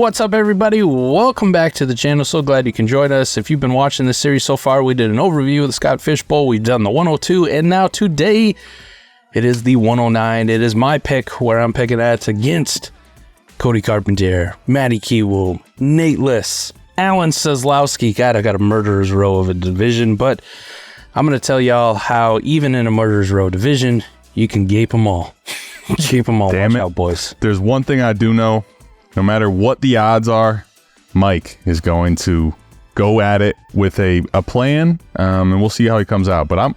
What's up, everybody? Welcome back to the channel. So glad you can join us. If you've been watching this series so far, we did an overview of the Scott Fishbowl. We've done the 102, and now today it is the 109. It is my pick where I'm picking at against Cody Carpenter, Matty Keywool, Nate Liss, Alan Seslowski. God, I got a murderer's row of a division, but I'm going to tell y'all how even in a murderer's row division, you can gape them all. Gape them all. Damn Watch it. out, boys. There's one thing I do know. No matter what the odds are, Mike is going to go at it with a plan, and we'll see how he comes out. But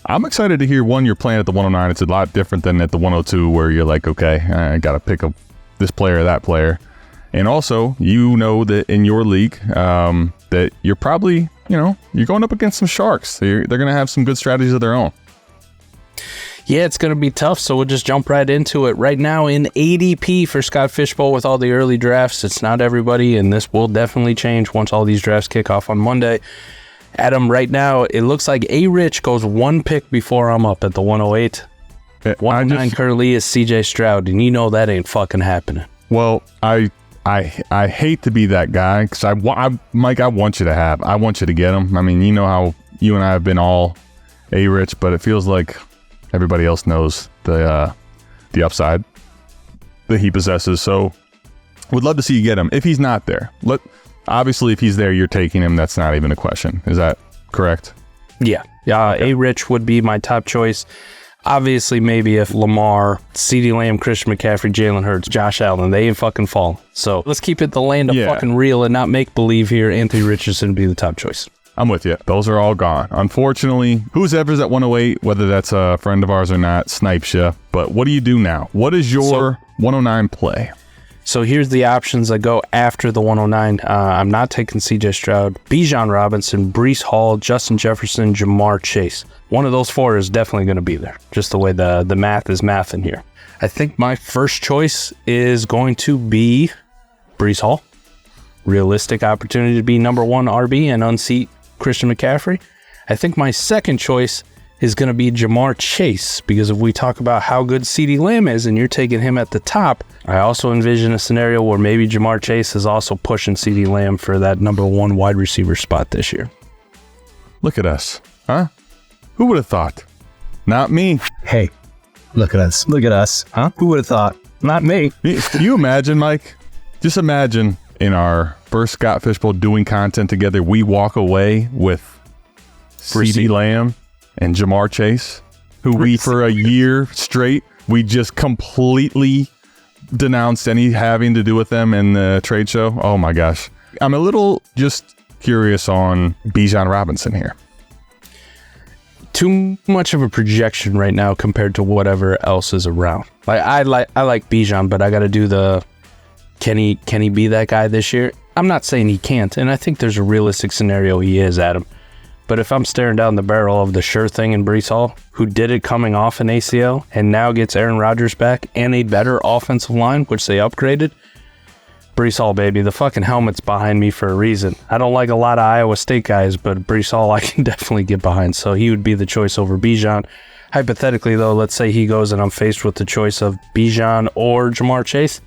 I'm excited to hear, one, you're playing at the 109. It's a lot different than at the 102 where you're like, okay, I got to pick up this player or that player. And also, you know that in your league, that you're probably, you're going up against some sharks. They're going to have some good strategies of their own. Yeah, it's going to be tough, so we'll just jump right into it. Right now in ADP for Scott Fishbowl with all the early drafts, it's not everybody, and this will definitely change once all these drafts kick off on Monday. Adam, right now, it looks like A-Rich goes one pick before I'm up at the 108. 109 currently is CJ Stroud, and you know that ain't fucking happening. Well, I hate to be that guy, because Mike, I want you to get him. I mean, you know how you and I have been all A-Rich, but it feels like everybody else knows the upside that he possesses. So would love to see you get him. If he's not there, obviously if he's there, you're taking him. That's not even a question. Is that correct? Yeah. Okay. A-Rich would be my top choice. Obviously, maybe if Lamar, CeeDee Lamb, Christian McCaffrey, Jalen Hurts, Josh Allen, they ain't fucking fall. So let's keep it the land of fucking real and not make believe here. Anthony Richardson would be the top choice. I'm with you. Those are all gone. Unfortunately, who's ever's at 108, whether that's a friend of ours or not, snipes you. But what do you do now? What is your 109 play? So here's the options that go after the 109. I'm not taking CJ Stroud, Bijan Robinson, Breece Hall, Justin Jefferson, Jamar Chase. One of those four is definitely going to be there, just the way the math is mathing here. I think my first choice is going to be Breece Hall. Realistic opportunity to be number one RB and unseat Christian McCaffrey. I think my second choice is going to be Jamar Chase, because if we talk about how good CeeDee Lamb is and you're taking him at the top, I also envision a scenario where maybe Jamar Chase is also pushing CeeDee Lamb for that number one wide receiver spot this year. Look at us, huh? Who would have thought? Not me. Hey, look at us. Look at us, huh? Who would have thought? Not me. Can you imagine, Mike? Just imagine in our first Scott Fishbowl doing content together, we walk away with CeeDee Lamb and Jamar Chase, who we for a year straight, we just completely denounced any having to do with them in the trade show. Oh my gosh. I'm a little just curious on Bijan Robinson here. Too much of a projection right now compared to whatever else is around. I like Bijan, but I got to do the can he be that guy this year? I'm not saying he can't, and I think there's a realistic scenario he is, Adam. But if I'm staring down the barrel of the sure thing in Breece Hall, who did it coming off an ACL and now gets Aaron Rodgers back and a better offensive line, which they upgraded, Breece Hall, baby, the fucking helmet's behind me for a reason. I don't like a lot of Iowa State guys, but Breece Hall I can definitely get behind, so he would be the choice over Bijan. Hypothetically, though, let's say he goes and I'm faced with the choice of Bijan or Jamar Chase.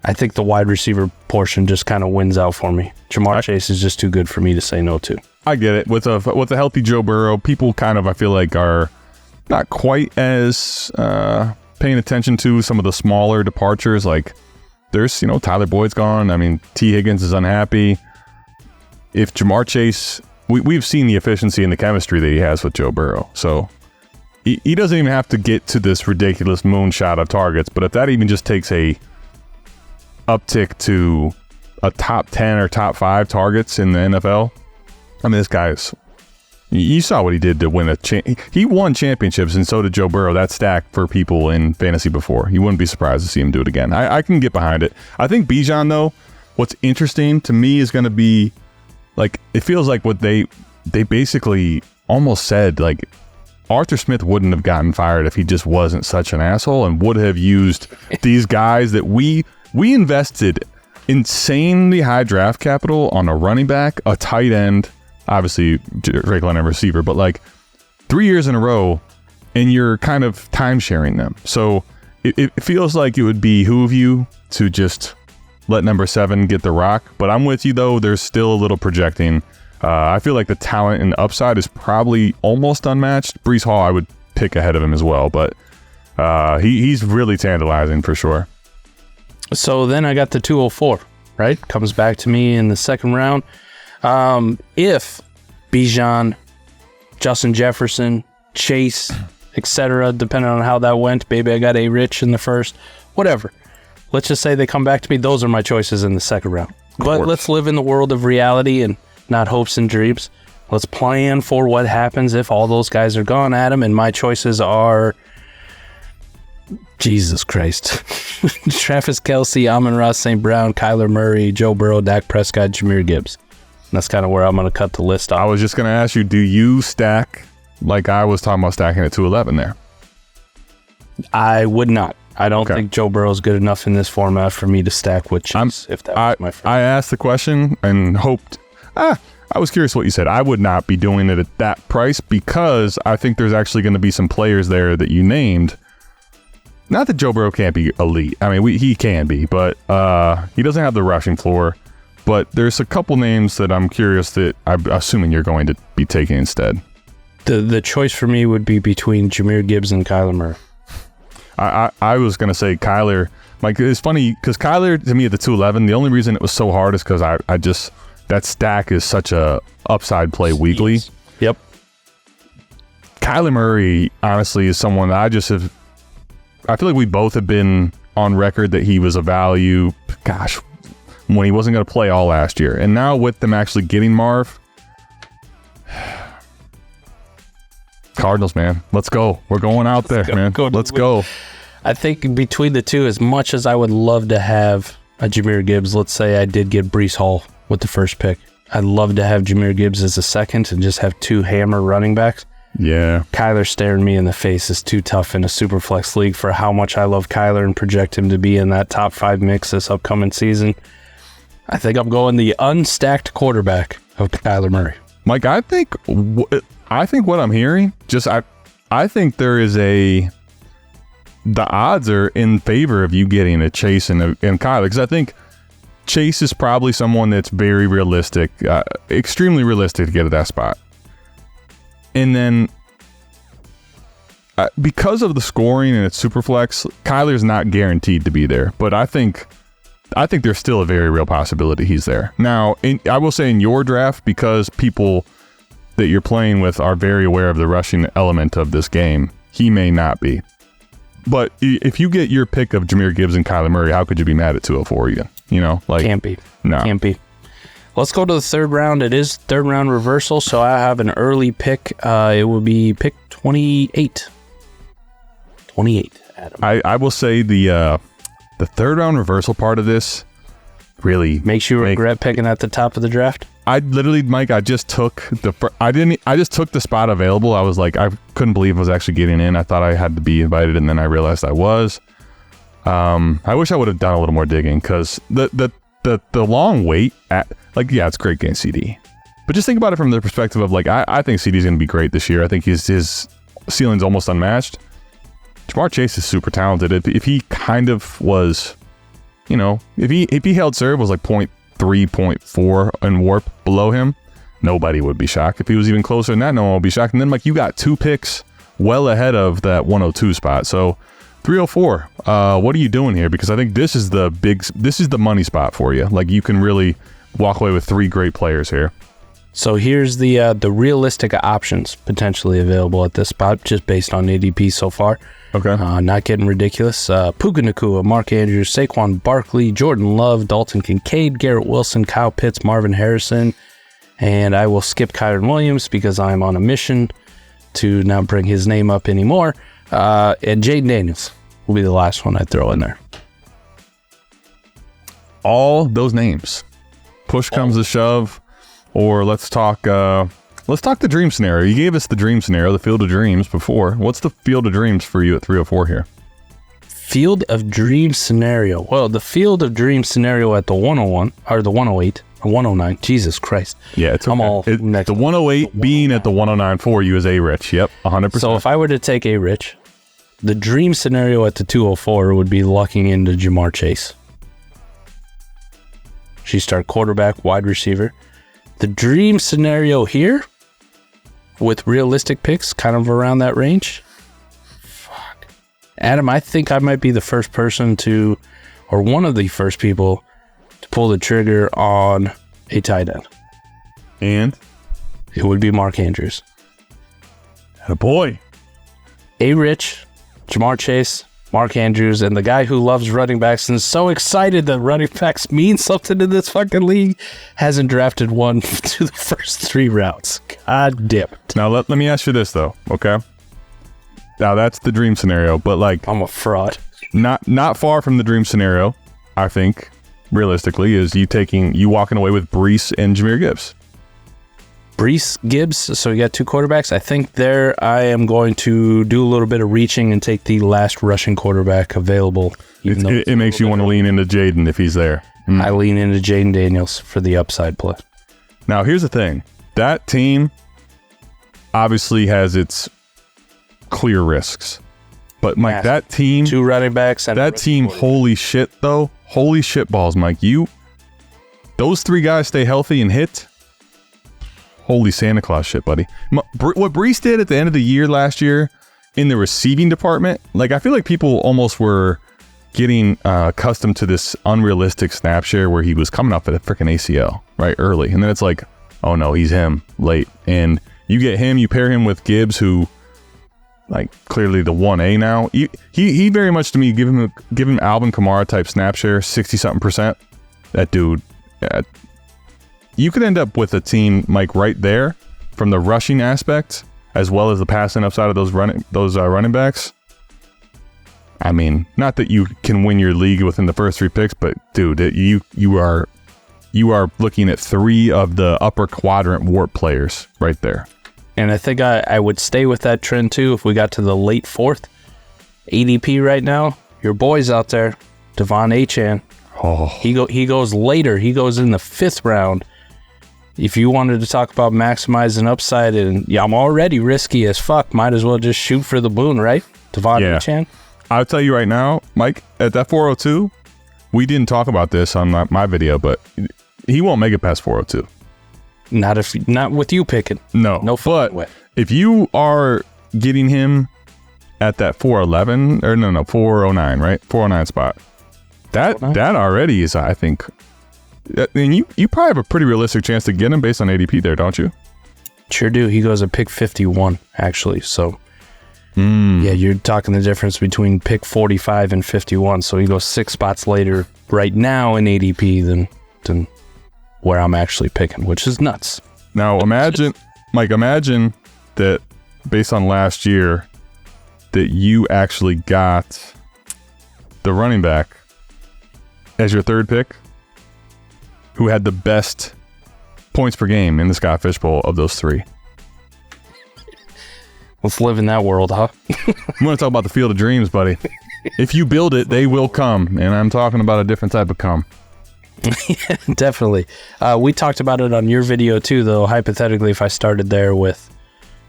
I think the wide receiver portion just kind of wins out for me. Jamar Chase is just too good for me to say no to. I get it. With a healthy Joe Burrow, people kind of, I feel like, are not quite as paying attention to some of the smaller departures. Like, there's, Tyler Boyd's gone. I mean, T. Higgins is unhappy. If Jamar Chase, we've seen the efficiency and the chemistry that he has with Joe Burrow. So he doesn't even have to get to this ridiculous moonshot of targets. But if that even just takes a uptick to a top 10 or top 5 targets in the NFL, I mean, this guy is, you saw what he did to win he won championships, and so did Joe Burrow. That stacked for people in fantasy before. You wouldn't be surprised to see him do it again. I can get behind it. I think Bijan, though, what's interesting to me is going to be, like, it feels like what they basically almost said, like, Arthur Smith wouldn't have gotten fired if he just wasn't such an asshole and would have used these guys that we invested insanely high draft capital on a running back, a tight end, obviously Drake London receiver, but like 3 years in a row, and you're kind of time sharing them. So it feels like it would behoove you to just let number 7 get the rock. But I'm with you, though. There's still a little projecting. I feel like the talent and the upside is probably almost unmatched. Breece Hall, I would pick ahead of him as well, but he's really tantalizing for sure. So then I got the 204, right? Comes back to me in the second round. If Bijan, Justin Jefferson, Chase, etc., depending on how that went, maybe I got a Rich in the first, whatever. Let's just say they come back to me. Those are my choices in the second round. But let's live in the world of reality and not hopes and dreams. Let's plan for what happens if all those guys are gone, Adam. And my choices are, Jesus Christ, Travis Kelce, Amon-Ra St. Brown, Kyler Murray, Joe Burrow, Dak Prescott, Jahmyr Gibbs. And that's kind of where I'm going to cut the list off. I was just going to ask you, do you stack like I was talking about stacking at 211 there? I would not. I don't think Joe Burrow's good enough in this format for me to stack with Chase, if that was my friend. I asked the question and hoped... I was curious what you said. I would not be doing it at that price because I think there's actually going to be some players there that you named. Not that Joe Burrow can't be elite. I mean, he can be, but he doesn't have the rushing floor. But there's a couple names that I'm curious that I'm assuming you're going to be taking instead. The choice for me would be between Jahmyr Gibbs and Kyler Murray. I was going to say Kyler. Like, it's funny because Kyler, to me, at the 211, the only reason it was so hard is because I just... That stack is such a upside play weekly. Yep. Kyler Murray, honestly, is someone that I just have... I feel like we both have been on record that he was a value, gosh, when he wasn't going to play all last year. And now with them actually getting Marv... Cardinals, man. Let's go. We're going out there, man. Let's go. I think between the two, as much as I would love to have a Jahmyr Gibbs, let's say I did get Breece Hall with the first pick. I'd love to have Jahmyr Gibbs as a second and just have two hammer running backs. Yeah. Kyler staring me in the face is too tough in a super flex league for how much I love Kyler and project him to be in that top 5 mix this upcoming season. I think I'm going the unstacked quarterback of Kyler Murray. Mike, I think what I'm hearing, I think there is the odds are in favor of you getting a Chase and Kyler, because I think Chase is probably someone that's very realistic, extremely realistic to get at that spot. And then because of the scoring and it's super flex, Kyler's not guaranteed to be there. But I think there's still a very real possibility he's there. Now, I will say in your draft, because people that you're playing with are very aware of the rushing element of this game, he may not be. But if you get your pick of Jahmyr Gibbs and Kyler Murray, how could you be mad at 204 again? You know, like can't be. No. Can't be. Let's go to the third round. It is third round reversal, so I have an early pick. It will be pick 28. 28, Adam. I will say the third round reversal part of this really makes you regret picking at the top of the draft. I literally, Mike, I just took the spot available. I was like, I couldn't believe I was actually getting in. I thought I had to be invited, and then I realized I was. I wish I would have done a little more digging, because the long wait it's great getting CD, but just think about it from the perspective of I think CD's going to be great this year. I think his ceiling's almost unmatched. Jamar Chase is super talented. If he kind of was, if he held serve was like 0.3, 0.4 and warp below him, nobody would be shocked. If he was even closer than that, no one would be shocked. And then you got 2 picks well ahead of that 102 spot. So 304, what are you doing here? Because I think this is the money spot for you. You can really walk away with 3 great players here. So here's the realistic options potentially available at this spot, just based on ADP so far. Okay. Not getting ridiculous. Puka Nacua, Mark Andrews, Saquon Barkley, Jordan Love, Dalton Kincaid, Garrett Wilson, Kyle Pitts, Marvin Harrison, and I will skip Kyron Williams because I'm on a mission to not bring his name up anymore. And Jaden Daniels will be the last one I throw in there. All those names. Push comes to shove, or let's talk the dream scenario. You gave us the dream scenario, the field of dreams before. What's the field of dreams for you at 304 here? Field of dreams scenario. Well, the field of dreams scenario at the 101 or the 108 or 109. Jesus Christ. Yeah, it's okay. I'm all next. The 108 being at the 109 for you is A-Rich. Yep, 100%. So if I were to take A-Rich, the dream scenario at the 204 would be lucking into Jamar Chase. She start quarterback, wide receiver. The dream scenario here, with realistic picks, kind of around that range. Fuck. Adam, I think I might be the first person to, or one of the first people to pull the trigger on a tight end. And? It would be Mark Andrews. Boy. A-Rich, Jamar Chase, Mark Andrews, and the guy who loves running backs and is so excited that running backs mean something in this fucking league hasn't drafted one to the first 3 rounds. God damn it. Now, let me ask you this, though, okay? Now, that's the dream scenario, but, like... I'm a fraud. Not far from the dream scenario, I think, realistically, is you walking away with Brees and Jahmyr Gibbs. Brees, Gibbs, so you got 2 quarterbacks. I think there I am going to do a little bit of reaching and take the last rushing quarterback available. It makes you want to lean into Jaden if he's there. I lean into Jaden Daniels for the upside play. Now, here's the thing. That team obviously has its clear risks. But, Mike, that team... 2 running backs. And that team, holy shit, though. Holy shit balls, Mike. Those 3 guys stay healthy and hit... Holy Santa Claus shit, buddy. What Brees did at the end of the year last year in the receiving department, like, I feel like people almost were getting accustomed to this unrealistic snap share where he was coming off at a freaking ACL, right, early. And then it's like, oh no, he's him late. And you get him, you pair him with Gibbs, who, like, clearly the 1A now. He very much, to me, give him Alvin Kamara type snap share, 60-something%. That dude... you could end up with a team, Mike, right there from the rushing aspect as well as the passing upside of those running backs. I mean, not that you can win your league within the first 3 picks, but dude, you are looking at 3 of the upper quadrant warp players right there. And I think I would stay with that trend too if we got to the late 4th ADP right now. Your boys out there, Devon Achane. Oh, he goes later. He goes in the 5th round. If you wanted to talk about maximizing upside, and I'm already risky as fuck, might as well just shoot for the moon, right? Devon Achane. I'll tell you right now, Mike, at that 402, we didn't talk about this on my video, but he won't make it past 402. Not with you picking. No fucking way. If you are getting him at that 411 or no 409, right? 409 spot. That already is, I think. And you probably have a pretty realistic chance to get him based on ADP there, don't you? Sure do. He goes at pick 51, actually. So, yeah, you're talking the difference between pick 45 and 51. So he goes 6 spots later right now in ADP than where I'm actually picking, which is nuts. Now, imagine that based on last year that you actually got the running back as your 3rd pick, who had the best points per game in the Scott Fishbowl of those 3. Let's live in that world, huh? I'm going to talk about the field of dreams, buddy. If you build it, they will come. And I'm talking about a different type of come. Yeah, definitely. We talked about it on your video too, though. Hypothetically, if I started there with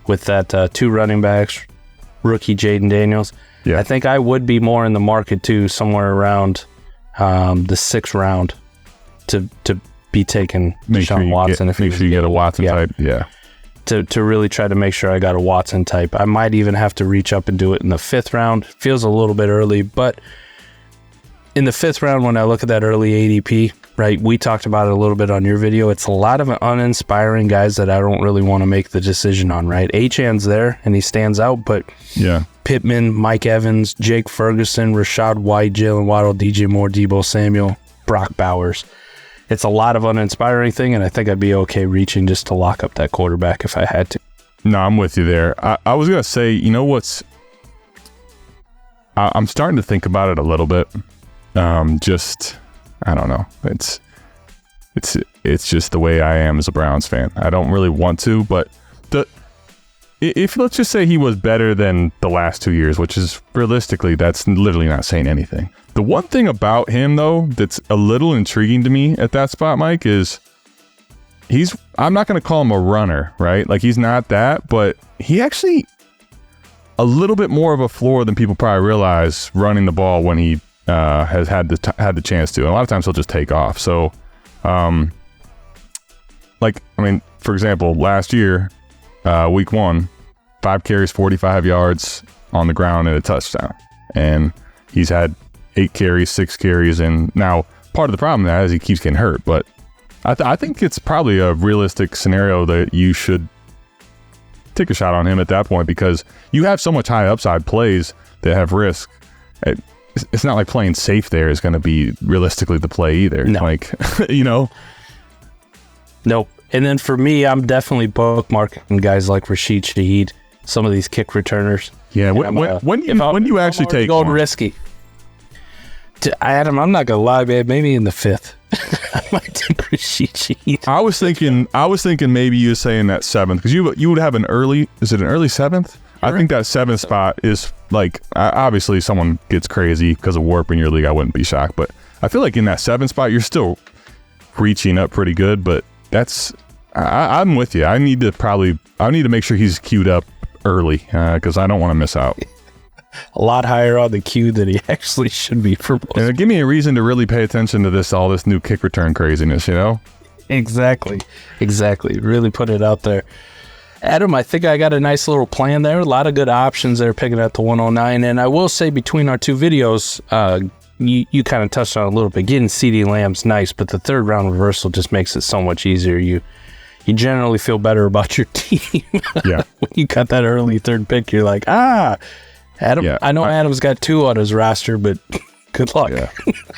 that 2 running backs, rookie Jaden Daniels, I think I would be more in the market too, somewhere around the 6th round. To be taking Deshaun Watson. Make sure you get a Watson type. Yeah. To really try to make sure I got a Watson type. I might even have to reach up and do it in the 5th round. Feels a little bit early, but in the 5th round, when I look at that early ADP, right, we talked about it a little bit on your video. It's a lot of uninspiring guys that I don't really want to make the decision on, right? Achane's there and he stands out, but Pittman, Mike Evans, Jake Ferguson, Rashad White, Jalen Waddle, DJ Moore, Deebo Samuel, Brock Bowers. It's a lot of uninspiring thing, and I think I'd be okay reaching just to lock up that quarterback if I had to. No, I'm with you there. I was going to say, you know what's... I'm starting to think about it a little bit. I don't know. It's just the way I am as a Browns fan. I don't really want to, but if let's just say he was better than the last 2 years, which is realistically, that's literally not saying anything. The one thing about him, though, that's a little intriguing to me at that spot, Mike, is I'm not going to call him a runner, right? Like, he's not that, but he actually a little bit more of a floor than people probably realize running the ball when he has had the chance to. And a lot of times he'll just take off. So Like, I mean, for example, last year, week 1, 5 carries, 45 yards on the ground and a touchdown. And he's had 8 carries, 6 carries. And now part of the problem with that is he keeps getting hurt. But I think it's probably a realistic scenario that you should take a shot on him at that point, because you have so much high upside plays that have risk. It's not like playing safe there is going to be realistically the play either. No. Like, you know? Nope. And then for me, I'm definitely bookmarking guys like Rashid Shaheed, some of these kick returners. Yeah. When you actually take going one? risky, Adam, I'm not gonna lie, man. Maybe in the 5th, I might take Rashid Shaheed. I was thinking maybe you were saying that 7th, because you would have an early. Is it an early 7th? I think that 7th spot is like, obviously someone gets crazy because of warp in your league. I wouldn't be shocked, but I feel like in that 7th spot, you're still reaching up pretty good. But I'm with you. I need to make sure he's queued up early, because I don't want to miss out. A lot higher on the queue than he actually should be for most. And give me a reason to really pay attention to all this new kick return craziness, you know? Exactly. Really put it out there. Adam, I think I got a nice little plan there. A lot of good options there picking at the 109. And I will say, between our 2 videos, you kind of touched on it a little bit. Getting CeeDee Lamb's nice, but the 3rd round reversal just makes it so much easier. You generally feel better about your team. Yeah. When you got that early 3rd pick, you're like, Adam. Yeah, I know Adam's got 2 on his roster, but good luck. Yeah.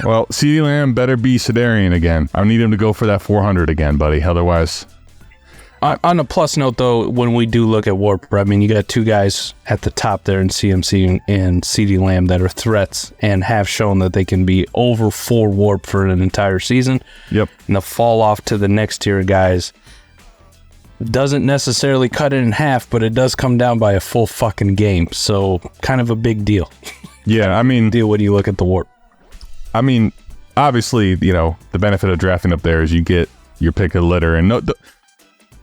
Well, CeeDee Lamb better be Sedarian again. I need him to go for that 400 again, buddy. Otherwise... On a plus note, though, when we do look at warp, I mean, you got 2 guys at the top there in CMC and CeeDee Lamb that are threats and have shown that they can be over 4 warp for an entire season. Yep. And the fall off to the next tier guys doesn't necessarily cut it in half, but it does come down by a full fucking game. So kind of a big deal. Yeah, I mean... deal when you look at the warp. I mean, obviously, you know, the benefit of drafting up there is you get your pick of the litter. And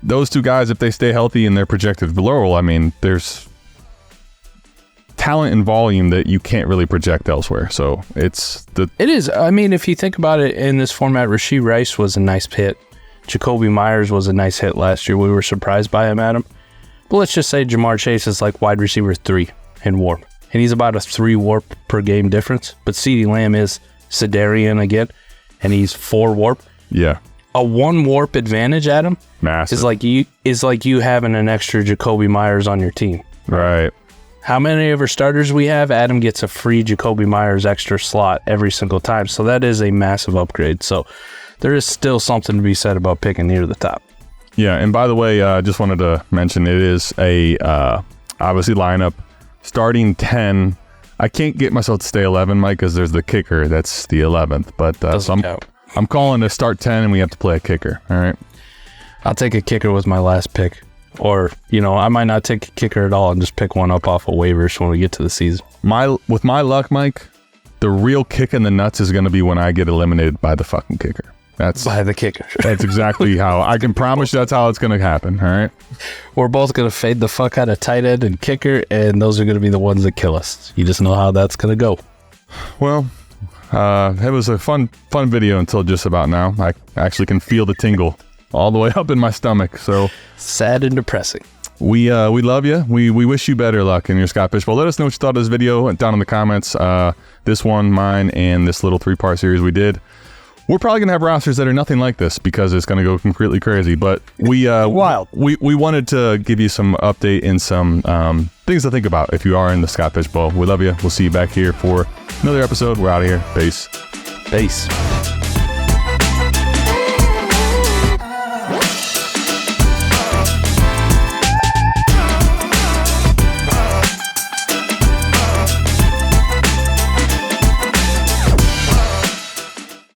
those 2 guys, if they stay healthy and they're projected below, I mean, there's talent and volume that you can't really project elsewhere. So it is. I mean, if you think about it in this format, Rashee Rice was a nice hit. Jacoby Myers was a nice hit last year. We were surprised by him, Adam. But let's just say Jamar Chase is like wide receiver 3 in warp. And he's about a 3 warp per game difference. But CeeDee Lamb is Sedarian again, and he's 4 warp. Yeah. A 1 warp advantage, Adam, massive, is like you having an extra Jacoby Myers on your team. Right. How many of our starters we have? Adam gets a free Jacoby Myers extra slot every single time. So that is a massive upgrade. So there is still something to be said about picking near the top. Yeah, and by the way, I just wanted to mention it is a obviously lineup starting 10. I can't get myself to stay 11, Mike, because there's the kicker that's the 11th. But so I'm calling to start 10, and we have to play a kicker. All right. I'll take a kicker with my last pick. Or, you know, I might not take a kicker at all and just pick one up off of waivers when we get to the season. With my luck, Mike, the real kick in the nuts is going to be when I get eliminated by the fucking kicker. By the kicker. That's exactly how. I can promise you that's how it's going to happen, all right? We're both going to fade the fuck out of tight end and kicker, and those are going to be the ones that kill us. You just know how that's going to go. Well, it was a fun video until just about now. I actually can feel the tingle all the way up in my stomach. So sad and depressing. We love you. We wish you better luck in your Scott Fishbowl. Let us know what you thought of this video down in the comments. This one, mine, and this little 3-part series we did. We're probably gonna have rosters that are nothing like this because it's gonna go completely crazy. But we wanted to give you some update and some things to think about if you are in the Scott Fishbowl. We love you. We'll see you back here for another episode. We're out of here. Peace.